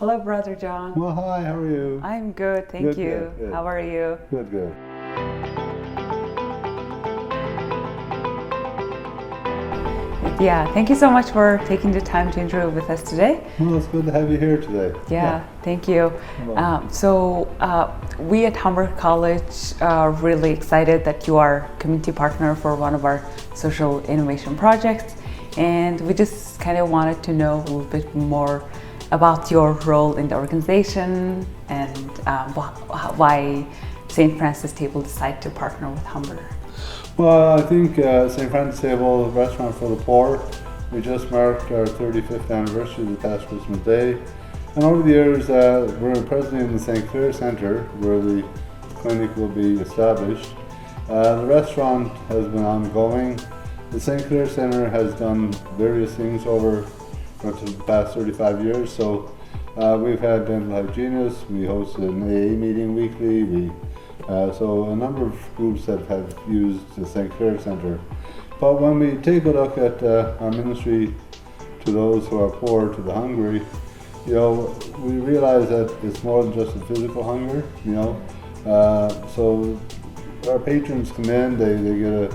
Hello, Brother John. Well, hi, how are you? I'm good, thank you. Good. How are you? Good. Yeah, thank you so much for taking the time to interact with us today. Well, it's good to have you here today. Yeah, thank you. We at Humber College are really excited that you are community partner for one of our social innovation projects. And we just kind of wanted to know a little bit more about your role in the organization and why St. Francis Table decided to partner with Humber. Well, I think St. Francis Table Restaurant for the Poor, we just marked our 35th anniversary this past Christmas Day. And over the years, we're presently in the St. Clair Centre where the clinic will be established. The restaurant has been ongoing. The St. Clair Centre has done various things over the past 35 years. So we've had dental hygienists, we host an AA meeting weekly, so a number of groups that have used the St. Clair Centre. But when we take a look at our ministry to those who are poor, to the hungry, we realize that it's more than just a physical hunger, So our patrons come in, they get a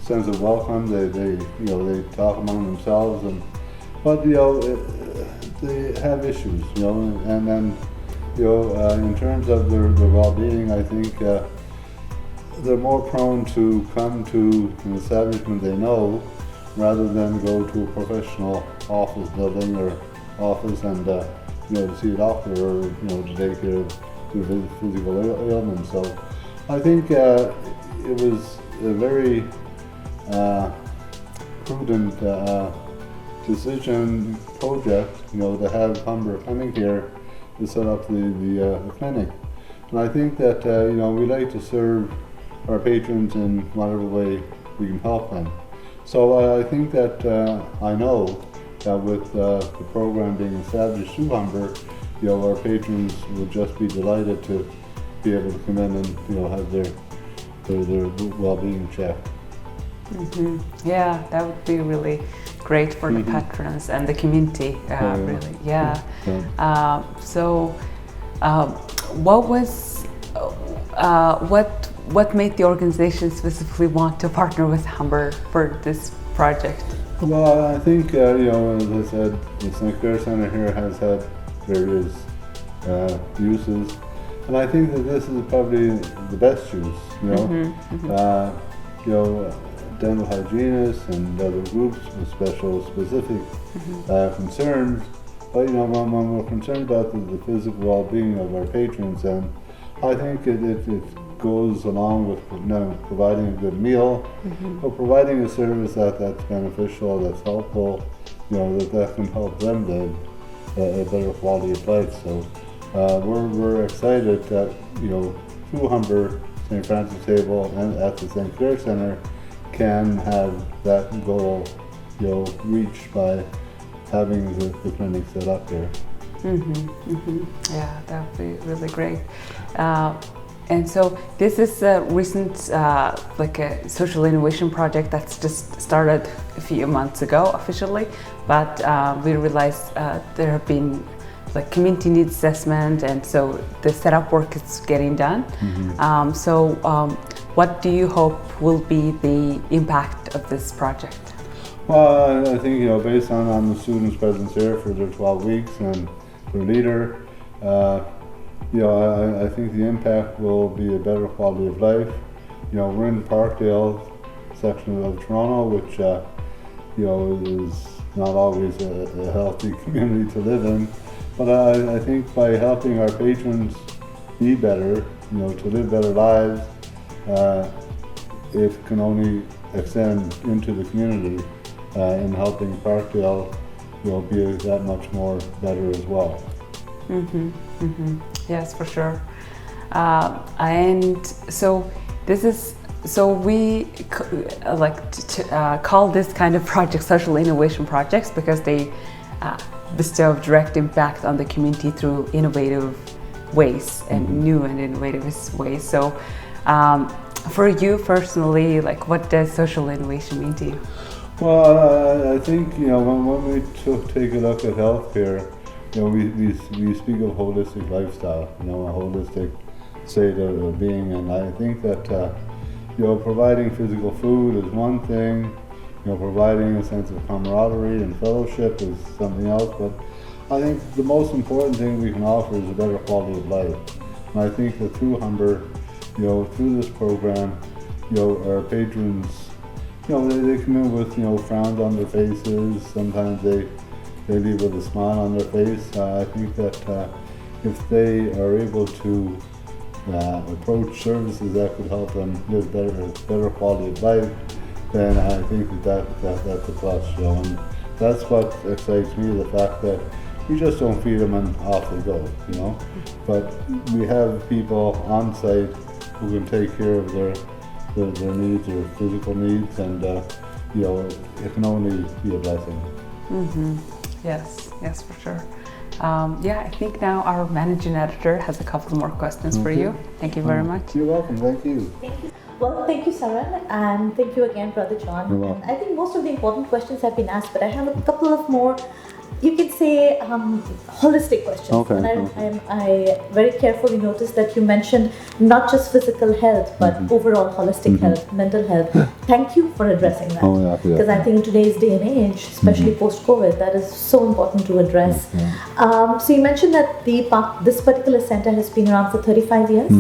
sense of welcome, they talk among themselves, but they have issues, and then in terms of their well-being, I think they're more prone to come to an establishment they know rather than go to a professional office building or office and to see a doctor or to take care of their physical ailments. So I think it was a very prudent decision project, to have Humber coming here to set up the clinic. And I think that we like to serve our patrons in whatever way we can help them. So I think that I know that with the program being established through Humber, our patrons will just be delighted to be able to come in and have their well-being checked. Mm-hmm. Yeah, that would be really great for the patrons and the community, really. Yeah. What made the organization specifically want to partner with Humber for this project? Well, I think as I said, the St. Clair Centre here has had various uses, and I think that this is probably the best use. Dental hygienists and other groups with specific concerns. But when we're concerned about the physical well-being of our patrons, and I think it goes along with providing a good meal, but providing a service that's beneficial, that's helpful, that can help them live a better quality of life. So we're excited that through Humber, St. Francis Table, and at the St. Clair Centre, can have that goal reached by having the clinic set up there. Yeah, that would be really great. And so this is a recent a social innovation project that's just started a few months ago officially, but we realized there have been community needs assessment, and so the setup work is getting done. What do you hope will be the impact of this project? Well, I think based on the students' presence here for their 12 weeks and their leader, I think the impact will be a better quality of life. We're in the Parkdale section of Toronto, which is not always a healthy community to live in. But I think by helping our patrons be better, to live better lives, it can only extend into the community in helping Parkdale, be that much more better as well. Yes, for sure. And so we call this kind of project social innovation projects because they bestow direct impact on the community through innovative ways and new and innovative ways. So for you personally, what does social innovation mean to you? Well, I think when we take a look at healthcare, we speak of holistic lifestyle, a holistic state of being, and I think that providing physical food is one thing, providing a sense of camaraderie and fellowship is something else, but I think the most important thing we can offer is a better quality of life. And I think that through Humber, through this program, our patrons, they come in with, frowns on their faces. Sometimes they leave with a smile on their face. I think that if they are able to approach services that could help them live better quality of life, then I think that's a plus, and that's what excites me, the fact that we just don't feed them and off they go, but we have people on site who can take care of their needs, their physical needs, and it can only be a blessing. Mm-hmm. Yes, for sure. I think now our managing editor has a couple more questions for you. Thank you very much. You're welcome. Thank you. Thank you. Well, thank you, Saran, and thank you again, Brother John. You're welcome. And I think most of the important questions have been asked, but I have a couple of more, you could say, holistic questions. Okay. And I very carefully noticed that you mentioned not just physical health, but overall holistic health, mental health. Thank you for addressing that. Oh, yeah. Because I think in today's day and age, especially post-COVID, that is so important to address. So you mentioned that this particular center has been around for 35 years.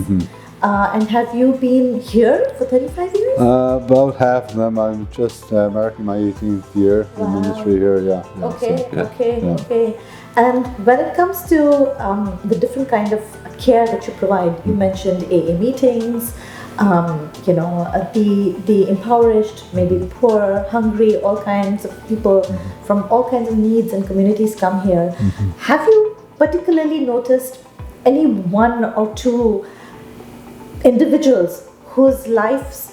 And have you been here for 35 years? About half of them. I'm just marking my 18th year in ministry here. Okay. And when it comes to the different kind of care that you provide, you mentioned AA meetings, the impoverished, maybe the poor, hungry, all kinds of people from all kinds of needs and communities come here. Have you particularly noticed any one or two individuals whose life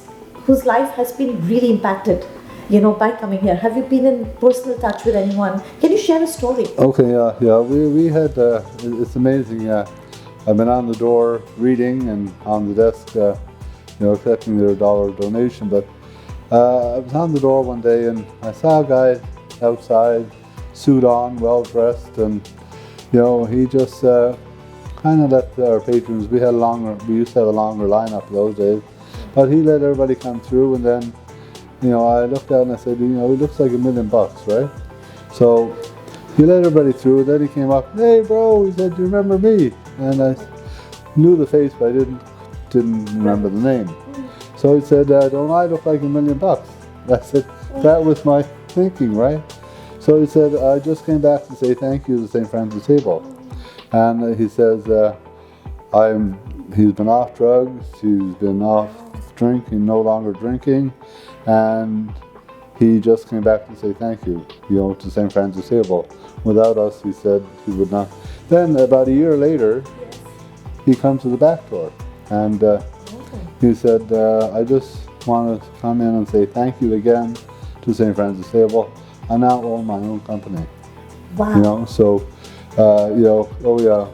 has been really impacted, by coming here? Have you been in personal touch with anyone? Can you share a story? Okay, yeah. We had, it's amazing. I've been on the door reading and on the desk, accepting their dollar donation. But I was on the door one day and I saw a guy outside, suit on, well dressed, and he just kind of let our patrons. We used to have a longer lineup those days, but he let everybody come through, and then I looked out and I said, he looks like $1 million, right? So he let everybody through, and then he came up, hey bro, he said, do you remember me? And I knew the face, but I didn't remember the name. So he said, don't I look like $1 million? I said, that was my thinking, right? So he said, I just came back to say thank you to St. Francis Table. And he says, he's been off drugs, he's been off drinking, no longer drinking, and he just came back to say thank you, to St. Francis Table. Without us, he said he would not. Then about a year later, he comes to the back door, and he said, I just want to come in and say thank you again to St. Francis Table. I now own my own company. Wow. So. Oh yeah,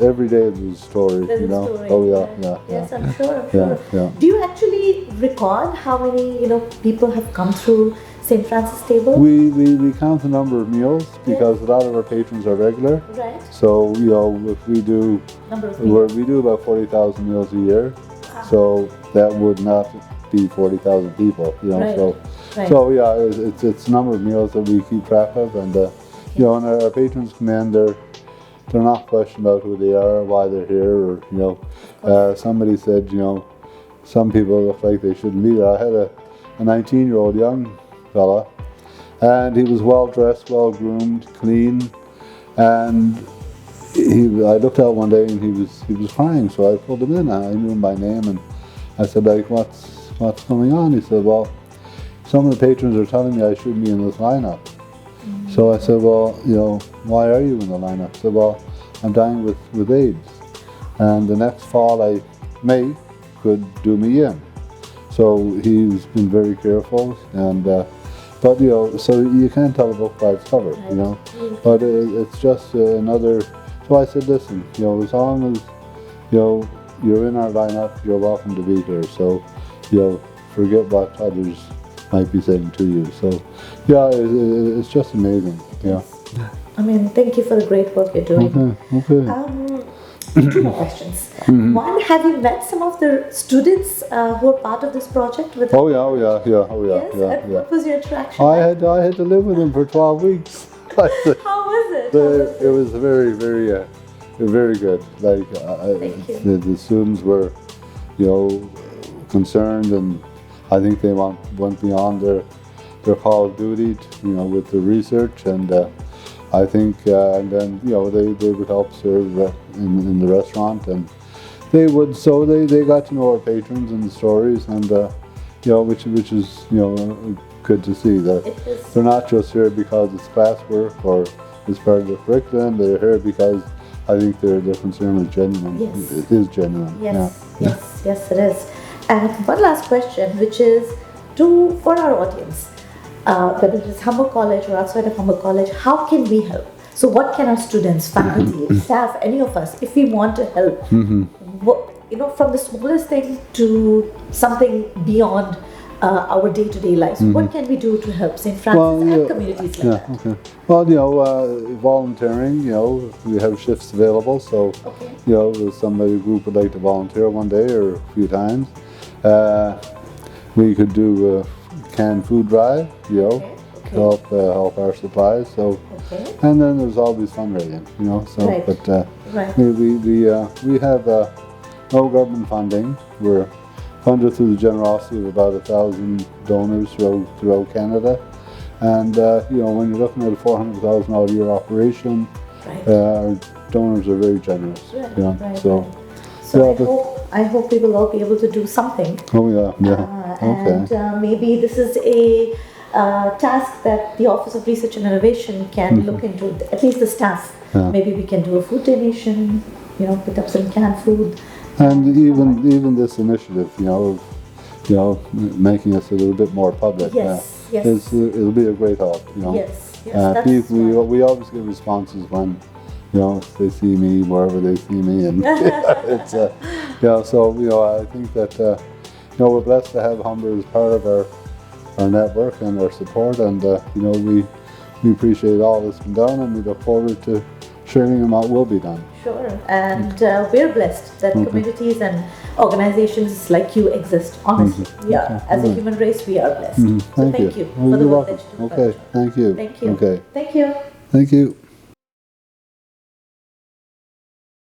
every day there's a story, There's a story. Oh yeah. Yes, I'm sure. Yeah. Do you actually record how many, people have come through St. Francis Table? We count the number of meals because a lot of our patrons are regular. Right. So, if we do, we do about 40,000 meals a year. So that would not be 40,000 people, Right. So yeah, it's a number of meals that we keep track of, and and our patrons come in, they're not questioned about who they are, why they're here, or somebody said, some people look like they shouldn't be there. I had a 19-year-old young fella, and he was well dressed, well groomed, clean, and I looked out one day and he was crying, so I pulled him in. I knew him by name, and I said, what's going on? He said, well, some of the patrons are telling me I shouldn't be in this lineup. So I said, well, why are you in the lineup? He said, well, I'm dying with AIDS, and the next fall I may could do me in. So he's been very careful, and but so you can't tell a book by its cover, But it's just another. So I said, listen, as long as you're in our lineup, you're welcome to be here. So forget what others might be saying to you. So yeah, it's just amazing. Yeah. I mean, thank you for the great work you're doing. Okay. Two more questions. One, have you met some of the students who are part of this project? With Oh yeah. Yes. And what was your interaction? I had to live with them for 12 weeks. How was it? It was very very good. Like Thank you. the students were, concerned, and I think they went beyond their call of duty, with the research, and I think, and then they would help serve in the restaurant, and they would. So they got to know our patrons and the stories, and which is good to see that they're not just here because it's classwork or it's part of the curriculum. They're here because I think their concern is genuine. Yes. It is genuine. Yes, it is. And one last question, which is for our audience, whether it is Humber College or outside of Humber College, how can we help? So what can our students, faculty, staff, any of us, if we want to help, from the smallest thing to something beyond our day-to-day lives, what can we do to help St. Francis and communities like that? Okay. Well, volunteering, we have shifts available, so, if somebody group would like to volunteer one day or a few times, we could do a canned food drive, help our supplies, so, and then there's always fundraising, we have no government funding. We're funded through the generosity of about 1,000 donors throughout Canada, and when you're looking at a $400,000 a year operation, our donors are very generous. So I hope we will all be able to do something. And maybe this is a task that the Office of Research and Innovation can look into. At least the staff. Maybe we can do a food donation. Pick up some canned food. And even this initiative, making us a little bit more public. It'll be a great help. We always get responses when, they see me wherever they see me, and it's So I think that we're blessed to have Humber as part of our network and our support, and we appreciate all that's been done, and we look forward to sharing what will be done. Sure, and we're blessed that communities and organizations like you exist. Honestly, we are. As a human race, we are blessed. So thank you for the work that you do. Okay, thank you. Thank you. Okay. Thank you. Thank you.